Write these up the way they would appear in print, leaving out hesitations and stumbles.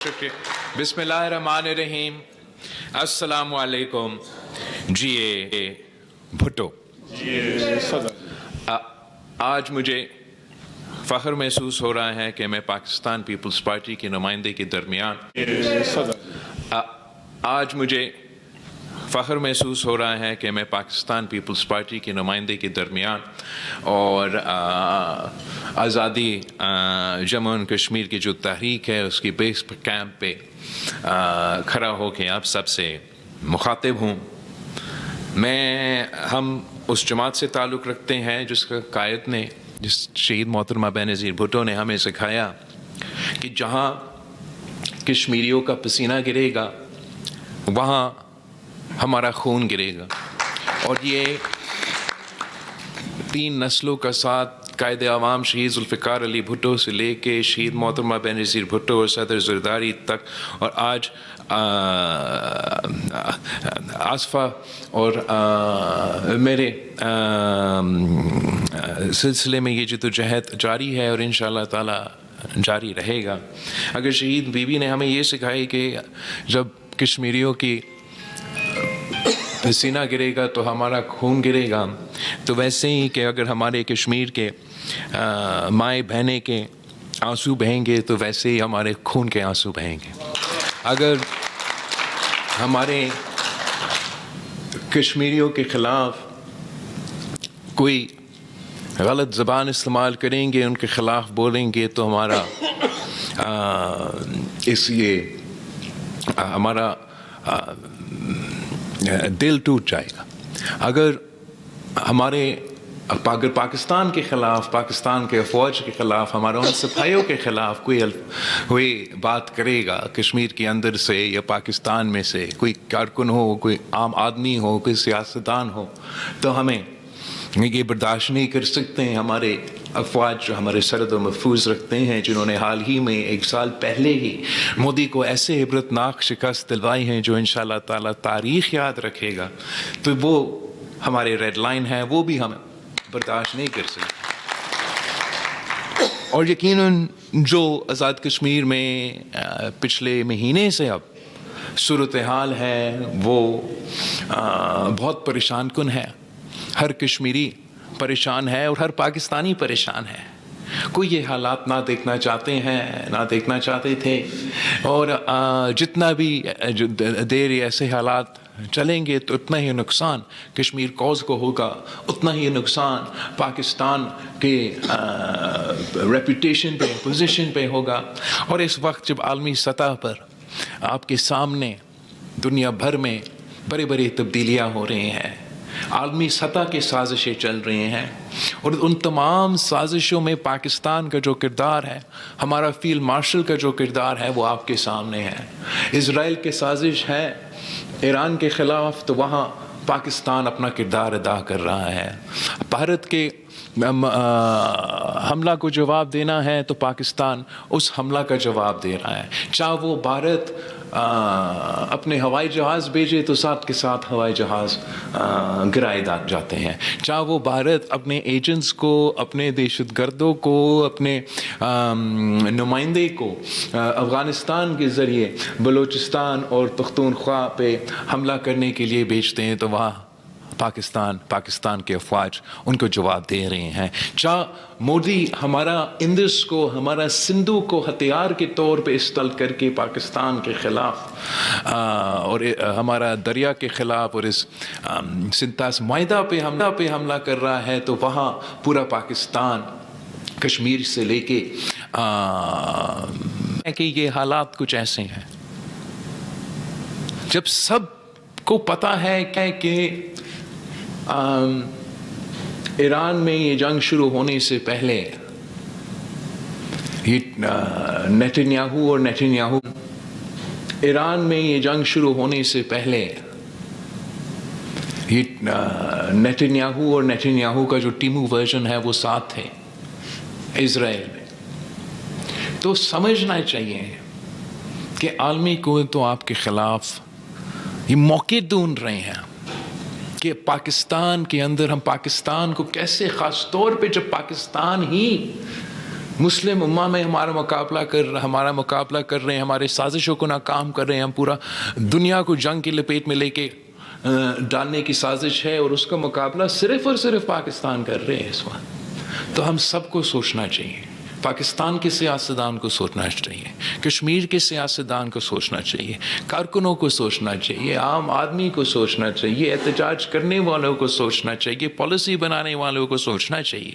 بسم اللہ الرحمن الرحیم. السلام علیکم. جی اے بھٹو، آج مجھے فخر محسوس ہو رہا ہے کہ میں پاکستان پیپلز پارٹی کے نمائندے کے درمیان آج مجھے فخر محسوس ہو رہا ہے کہ میں پاکستان پیپلز پارٹی کے نمائندے کے درمیان اور آزادی جموں و کشمیر کی جو تحریک ہے اس کی بیس کیمپ پہ کھڑا ہو کے آپ سب سے مخاطب ہوں. ہم اس جماعت سے تعلق رکھتے ہیں جس کا قائد نے، جس شہید محترمہ بینظیر بھٹو نے ہمیں سکھایا کہ جہاں کشمیریوں کا پسینہ گرے گا وہاں ہمارا خون گرے گا. اور یہ 3 نسلوں کا ساتھ قائد عوام شہید ذوالفقار علی بھٹو سے لے کے شہید محترمہ بینظیر بھٹو اور صدر زرداری تک، اور آج آصفہ اور میرے سلسلے میں یہ جدوجہد جاری ہے اور انشاءاللہ تعالی جاری رہے گا. اگر شہید بیوی نے ہمیں یہ سکھائی کہ جب کشمیریوں کی پسینہ گرے گا تو ہمارا خون گرے گا، تو ویسے ہی کہ اگر ہمارے کشمیر کے مائیں بہنیں کے آنسو بہیں گے تو ویسے ہی ہمارے خون کے آنسو بہیں گے. اگر ہمارے کشمیریوں کے خلاف کوئی غلط زبان استعمال کریں گے، ان کے خلاف بولیں گے تو ہمارا ہمارا دل ٹوٹ جائے گا. اگر پاکستان کے خلاف، پاکستان کے فوج کے خلاف، ہمارے ان سپاہیوں کے خلاف کوئی بات کرے گا کشمیر کے اندر سے یا پاکستان میں سے، کوئی کارکن ہو، کوئی عام آدمی ہو، کوئی سیاستدان ہو، تو ہمیں یہ برداشت نہیں کر سکتے ہیں. ہمارے افواج جو ہمارے سرحد و محفوظ رکھتے ہیں، جنہوں نے حال ہی میں 1 سال پہلے ہی مودی کو ایسے عبرتناک شکست دلوائی ہیں جو انشاءاللہ تعالی تاریخ یاد رکھے گا، تو وہ ہمارے ریڈ لائن ہے، وہ بھی ہم برداشت نہیں کر سکتے. اور یقیناً جو آزاد کشمیر میں پچھلے مہینے سے اب صورتحال ہے وہ بہت پریشان کن ہے. ہر کشمیری پریشان ہے اور ہر پاکستانی پریشان ہے. کوئی یہ حالات نہ دیکھنا چاہتے ہیں، نہ دیکھنا چاہتے تھے، اور جتنا بھی دیر ایسے حالات چلیں گے تو اتنا ہی نقصان کشمیر کوز کو ہوگا، اتنا ہی نقصان پاکستان کے ریپوٹیشن پہ، پوزیشن پہ ہوگا. اور اس وقت جب عالمی سطح پر آپ کے سامنے دنیا بھر میں بڑی بڑی تبدیلیاں ہو رہی ہیں، عالمی سطح کی سازشیں چل رہی ہیں، اور ان تمام سازشوں میں پاکستان کا جو کردار ہے، ہمارا فیلڈ مارشل کا جو کردار ہے، وہ آپ کے سامنے ہے. اسرائیل کی سازش ہے ایران کے خلاف، تو وہاں پاکستان اپنا کردار ادا کر رہا ہے. بھارت کے حملہ کو جواب دینا ہے تو پاکستان اس حملہ کا جواب دے رہا ہے. چاہے وہ بھارت اپنے ہوائی جہاز بھیجے تو ساتھ کے ساتھ ہوائی جہاز گرائے جاتے ہیں. چاہے وہ بھارت اپنے ایجنٹس کو، اپنے دہشت گردوں کو، اپنے نمائندے کو افغانستان کے ذریعے بلوچستان اور پختونخوا پہ حملہ کرنے کے لیے بھیجتے ہیں، تو وہاں پاکستان کے افواج ان کو جواب دے رہے ہیں. چاہے مودی ہمارا اندس کو، ہمارا سندھو کو ہتھیار کے طور پہ استعمال کر کے پاکستان کے خلاف اور ہمارا دریا کے خلاف اور اس سنتاس معاہدہ پہ حملہ کر رہا ہے، تو وہاں پورا پاکستان کشمیر سے لے کے کہ یہ حالات کچھ ایسے ہیں جب سب کو پتہ ہے کہ ایران میں یہ جنگ شروع ہونے سے پہلے ایران میں یہ جنگ شروع ہونے سے پہلے نیتنیاہو اور نیتنیاہو کا جو ٹیمو ورژن ہے وہ ساتھ تھے اسرائیل میں. تو سمجھنا چاہیے کہ عالمی قوت تو آپ کے خلاف یہ موقع ڈھونڈ رہے ہیں کہ پاکستان کے اندر ہم پاکستان کو کیسے، خاص طور پہ جب پاکستان ہی مسلم امہ میں ہمارا مقابلہ کر رہے ہیں، ہمارے سازشوں کو ناکام کر رہے ہیں، ہم پورا دنیا کو جنگ کی لپیٹ میں لے کے ڈالنے کی سازش ہے، اور اس کا مقابلہ صرف اور صرف پاکستان کر رہے ہیں اس وقت. تو ہم سب کو سوچنا چاہیے، پاکستان کے سیاستدان کو سوچنا چاہیے، کشمیر کے سیاستدان کو سوچنا چاہیے، کارکنوں کو سوچنا چاہیے، عام آدمی کو سوچنا چاہیے، احتجاج کرنے والوں کو سوچنا چاہیے، پالیسی بنانے والوں کو سوچنا چاہیے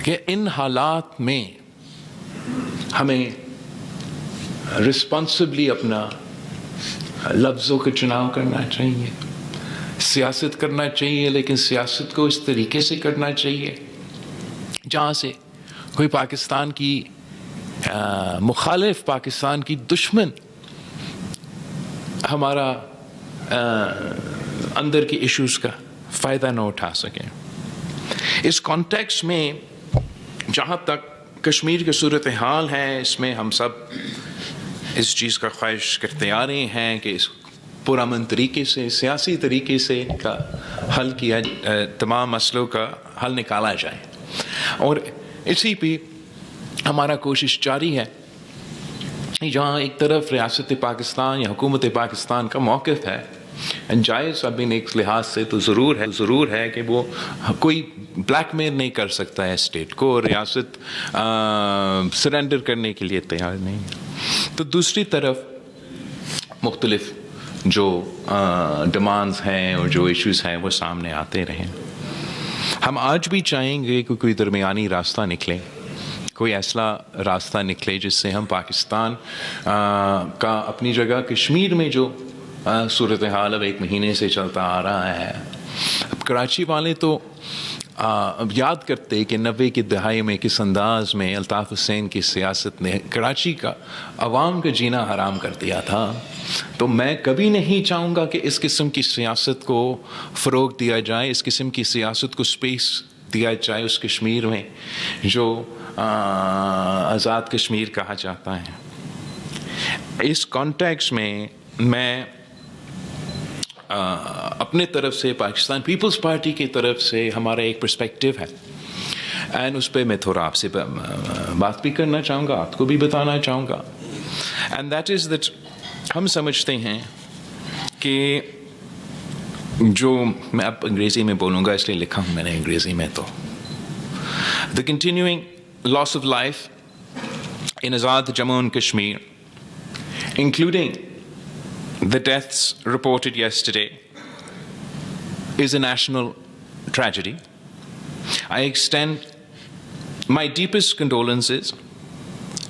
کہ ان حالات میں ہمیں رسپانسبلی اپنا لفظوں کا چناؤ کرنا چاہیے، سیاست کرنا چاہیے، لیکن سیاست کو اس طریقے سے کرنا چاہیے جہاں سے کوئی پاکستان کی مخالف، پاکستان کی دشمن ہمارا اندر کی ایشوز کا فائدہ نہ اٹھا سکیں. اس کانٹیکسٹ میں جہاں تک کشمیر کی صورتحال ہے، اس میں ہم سب اس چیز کا خواہش کرتے آ رہے ہیں کہ اس پرامن طریقے سے، سیاسی طریقے سے کا حل کیا، تمام مسئلوں کا حل نکالا جائے، اور اسی پہ ہمارا کوشش جاری ہے. جہاں ایک طرف ریاست پاکستان یا حکومت پاکستان کا موقف ہے جائز، اب ایک لحاظ سے تو ضرور ہے کہ وہ کوئی بلیک میل نہیں کر سکتا ہے اسٹیٹ کو، ریاست سرنڈر کرنے کے لیے تیار نہیں. تو دوسری طرف مختلف جو ڈیمانڈز ہیں اور جو ایشوز ہیں وہ سامنے آتے رہیں. ہم آج بھی چاہیں گے کہ کوئی درمیانی راستہ نکلے، کوئی ایسا راستہ نکلے جس سے ہم پاکستان کا اپنی جگہ کشمیر میں جو صورتحال اب 1 مہینے سے چلتا آ رہا ہے. اب کراچی والے تو یاد کرتے کہ 90 کی دہائی میں کس انداز میں الطاف حسین کی سیاست نے کراچی کا عوام کا جینا حرام کر دیا تھا. تو میں کبھی نہیں چاہوں گا کہ اس قسم کی سیاست کو فروغ دیا جائے، اس قسم کی سیاست کو سپیس دیا جائے اس کشمیر میں جو آزاد کشمیر کہا جاتا ہے. اس کانٹیکسٹ میں اپنے طرف سے پاکستان پیپلز پارٹی کی طرف سے ہمارا ایک پرسپیکٹیو ہے، اینڈ اس پہ میں تھوڑا آپ سے بات بھی کرنا چاہوں گا، آپ کو بھی بتانا چاہوں گا. اینڈ دیٹ از دیٹ ہم سمجھتے ہیں کہ جو میں اب انگریزی میں بولوں گا اس لیے لکھا ہوں میں نے انگریزی میں، تو the continuing loss of life in Azad Jammu and Kashmir, including the deaths reported yesterday, is a national tragedy. I extend my deepest condolences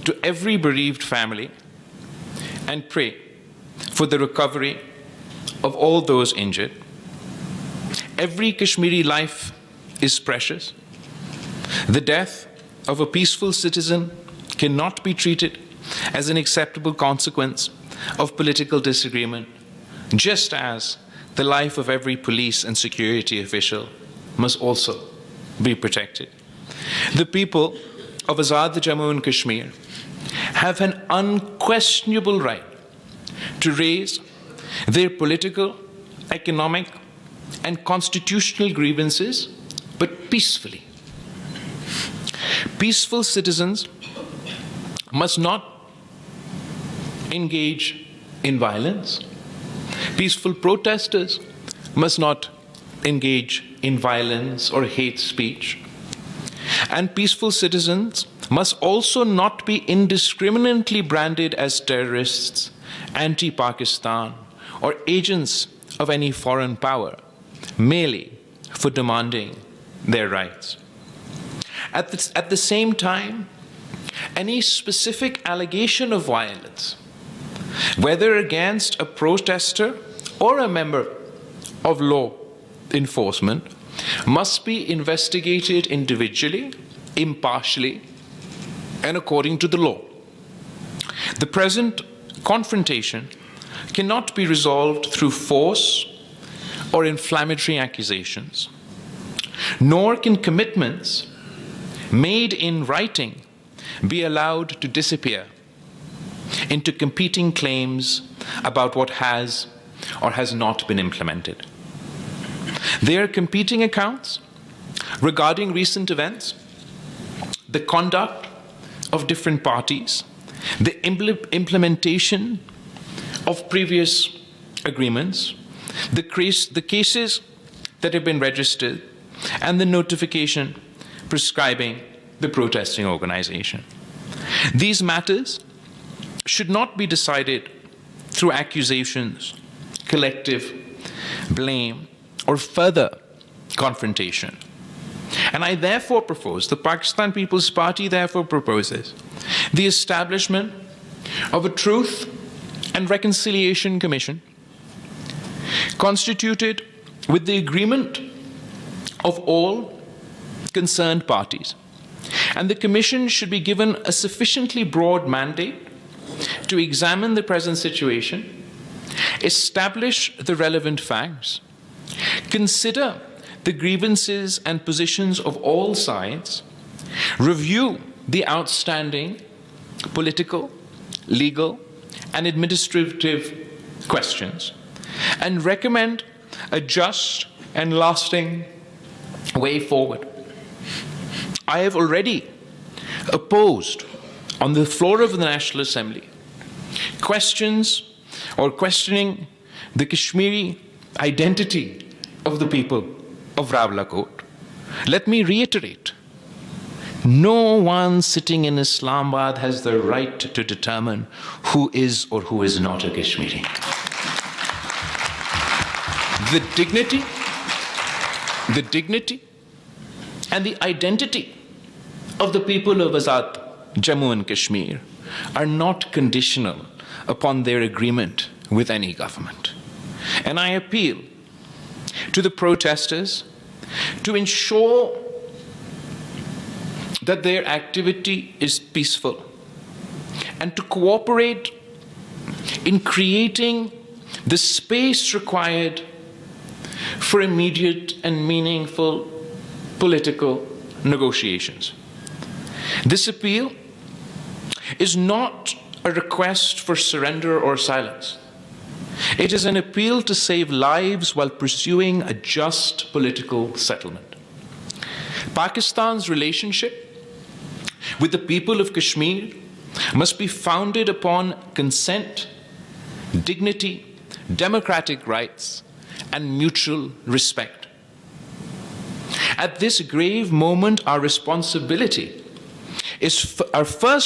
to every bereaved family and pray for the recovery of all those injured. Every Kashmiri life is precious. The death of a peaceful citizen cannot be treated as an acceptable consequence of political disagreement, just as the life of every police and security official must also be protected. The people of Azad Jammu and Kashmir have an unquestionable right to raise their political, economic, and constitutional grievances, but peacefully. Peaceful citizens must not engage in violence. Peaceful protesters must not engage in violence or hate speech. And peaceful citizens must also not be indiscriminately branded as terrorists, anti-Pakistan, or agents of any foreign power, merely for demanding their rights. At the same time, any specific allegation of violence, whether against a protester or a member of law enforcement, must be investigated individually, impartially, and according to the law. The present confrontation cannot be resolved through force or inflammatory accusations, nor can commitments made in writing be allowed to disappear into competing claims about what has or has not been implemented. There are competing accounts regarding recent events. the conduct of different parties, the implementation of previous agreements, the cases that have been registered, and the notification prescribing the protesting organization. These matters should not be decided through accusations, collective blame, or further confrontation. And I therefore propose, the Pakistan People's Party therefore proposes, the establishment of a Truth and Reconciliation Commission constituted with the agreement of all concerned parties. And the Commission should be given a sufficiently broad mandate to examine the present situation, establish the relevant facts, consider the grievances and positions of all sides, review the outstanding political, legal, and administrative questions, and recommend a just and lasting way forward. I have already opposed on the floor of the National Assembly questioning the Kashmiri identity of the people of Rawalakot. Let me reiterate, no one sitting in Islamabad has the right to determine who is or who is not a Kashmiri. The dignity and the identity of the people of Azad Jammu and Kashmir are not conditional upon their agreement with any government. And I appeal to the protesters to ensure that their activity is peaceful and to cooperate in creating the space required for immediate and meaningful political negotiations. This appeal is not a request for surrender or silence. It is an appeal to save lives while pursuing a just political settlement. Pakistan's relationship with the people of Kashmir must be founded upon consent, dignity, democratic rights, and mutual respect. At this grave moment, our first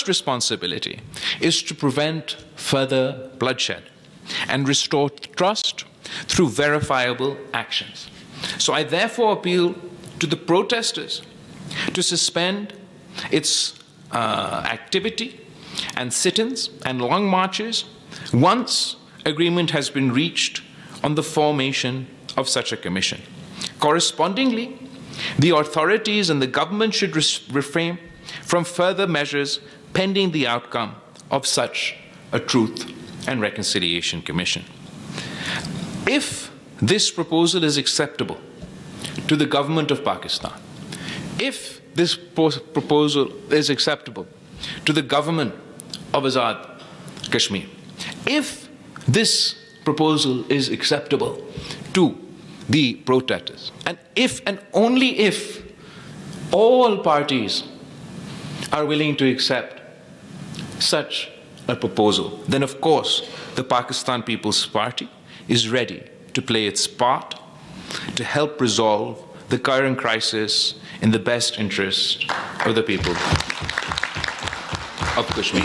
responsibility is to prevent further bloodshed and restore trust through verifiable actions. So I therefore appeal to the protesters to suspend its activity and sit-ins and long marches once agreement has been reached on the formation of such a commission. Correspondingly, the authorities and the government should refrain from further measures pending the outcome of such a Truth and Reconciliation Commission. If this proposal is acceptable to the government of Pakistan, if this proposal is acceptable to the government of Azad Kashmir, if this proposal is acceptable to the protesters, and if and only if all parties are willing to accept such a proposal, then of course the Pakistan People's Party is ready to play its part to help resolve the current crisis in the best interest of the people of Kashmir.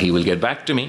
he will get back to me.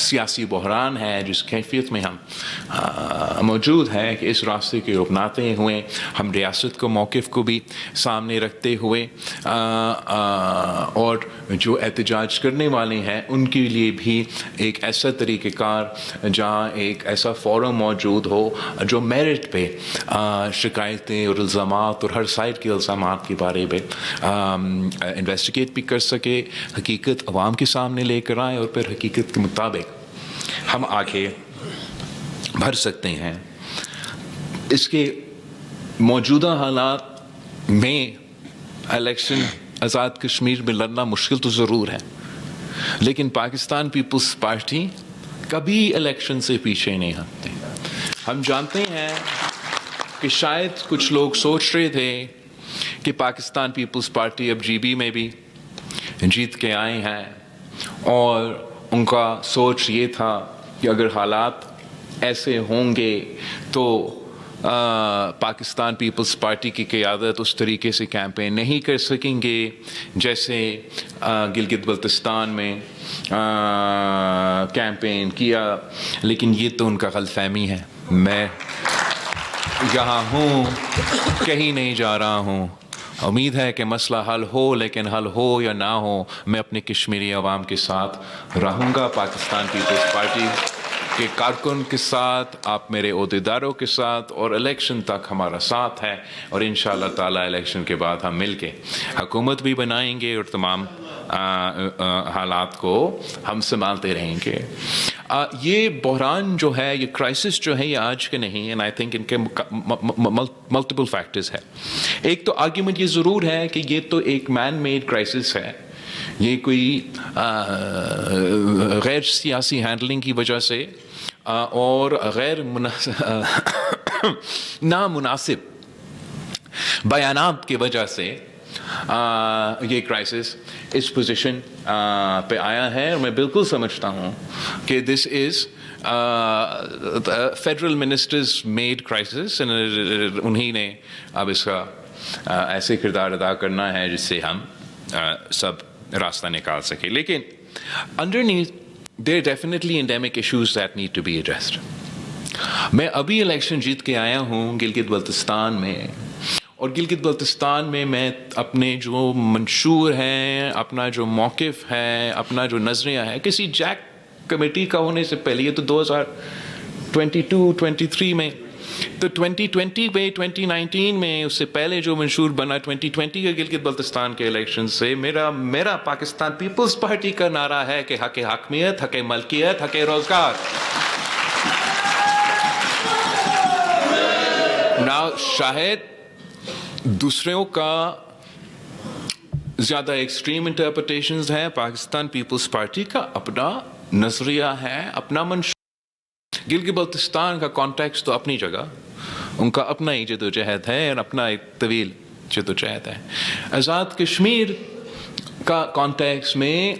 سیاسی بحران ہے جس کیفیت میں ہم موجود ہیں کہ اس راستے کو اپناتے ہوئے ہم ریاست کو موقف کو بھی سامنے رکھتے ہوئے اور جو احتجاج کرنے والے ہیں ان کے لیے بھی ایک ایسا طریقہ کار جہاں ایک ایسا فورم موجود ہو جو میرٹ پہ شکایتیں اور الزامات اور ہر سائڈ کے الزامات کے بارے میں انویسٹیگیٹ بھی کر سکے، حقیقت عوام کے سامنے لے کر آئے اور پھر حقیقت کے مطابق ہم آگے بڑھ سکتے ہیں۔ اس کے موجودہ حالات میں الیکشن آزاد کشمیر میں لڑنا مشکل تو ضرور ہے، لیکن پاکستان پیپلز پارٹی کبھی الیکشن سے پیچھے نہیں ہٹتے۔ ہم جانتے ہیں کہ شاید کچھ لوگ سوچ رہے تھے کہ پاکستان پیپلز پارٹی اب جی بی میں بھی جیت کے آئے ہیں، اور ان کا سوچ یہ تھا کہ اگر حالات ایسے ہوں گے تو پاکستان پیپلز پارٹی کی قیادت اس طریقے سے کیمپین نہیں کر سکیں گے جیسے گلگت بلتستان میں کیمپین کیا، لیکن یہ تو ان کا غلط فہمی ہے۔ میں یہاں ہوں، کہیں نہیں جا رہا ہوں، امید ہے کہ مسئلہ حل ہو، لیکن حل ہو یا نہ ہو میں اپنے کشمیری عوام کے ساتھ رہوں گا، پاکستان پیپلز پارٹی کے کارکن کے ساتھ، آپ میرے عہدیداروں کے ساتھ، اور الیکشن تک ہمارا ساتھ ہے، اور انشاءاللہ تعالی الیکشن کے بعد ہم مل کے حکومت بھی بنائیں گے اور تمام حالات کو ہم سنبھالتے رہیں گے۔ یہ بحران جو ہے، یہ کرائسس جو ہے، یہ آج کے نہیں، اینڈ آئی تھنک ان کے ملٹیپل فیکٹرز ہے۔ ایک تو آرگیومنٹ یہ ضرور ہے کہ یہ تو ایک مین میڈ کرائسس ہے، یہ کوئی غیر سیاسی ہینڈلنگ کی وجہ سے اور غیر نامناسب بیانات کی وجہ سے یہ کرائسس اس پوزیشن پہ آیا ہے، اور میں بالکل سمجھتا ہوں کہ دس از فیڈرل منسٹرز میڈ کرائسس، انہی نے اب اس کا ایسے کردار ادا کرنا ہے جس سے ہم سب راستہ نکال سکے۔ لیکن underneath there are definitely endemic issues that need to be addressed۔ میں ابھی الیکشن جیت کے آیا ہوں گلگت بلتستان میں، اور گلگت بلتستان میں میں اپنے جو منشور ہیں، اپنا جو موقف ہے، اپنا جو نظریہ ہے، کسی جیک کمیٹی کا ہونے سے پہلے، یہ تو 2022-23 میں، تو 2020 میں 2019 میں اس سے پہلے جو منشور بنا 2020 کے گلگت بلتستان کے الیکشن سے، میرا پاکستان پیپلز پارٹی کا نعرہ ہے کہ حق حاکمیت، حق ملکیت، حق روزگار۔ شاید دوسروں کا زیادہ ایکسٹریم انٹرپریٹیشنز ہیں، پاکستان پیپلز پارٹی کا اپنا نظریہ ہے، اپنا منشور۔ گلگت بلتستان کا کانٹیکس تو اپنی جگہ، ان کا اپنا ہی جد و جہد ہے اور اپنا ایک طویل جد و جہد ہے۔ آزاد کشمیر کا کانٹیکس میں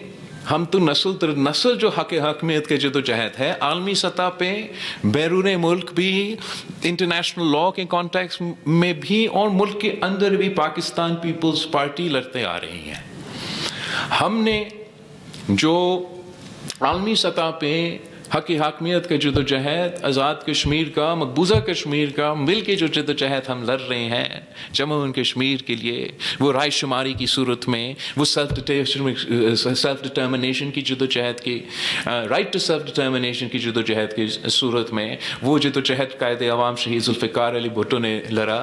ہم تو نسل در نسل جو حق حاکمیت کے جد و جہد ہے، عالمی سطح پہ، بیرون ملک بھی، انٹرنیشنل لاء کے کانٹیکس میں بھی، اور ملک کے اندر بھی پاکستان پیپلز پارٹی لڑتے آ رہی ہے۔ ہم نے جو عالمی سطح پہ حق حاکمیت کا جد و جہد، آزاد کشمیر کا، مقبوضہ کشمیر کا مل کے جو جد و جہد ہم لڑ رہے ہیں جموں و کشمیر کے لیے، وہ رائے شماری کی صورت میں، وہ سیلف ڈٹرمنیشن کی جد و جہد کی، رائٹ ٹو سیلف ڈٹرمنیشن کی جد و جہد کی صورت میں، وہ جد و جہد قائد عوام شہید ذوالفقار علی بھٹو نے لڑا۔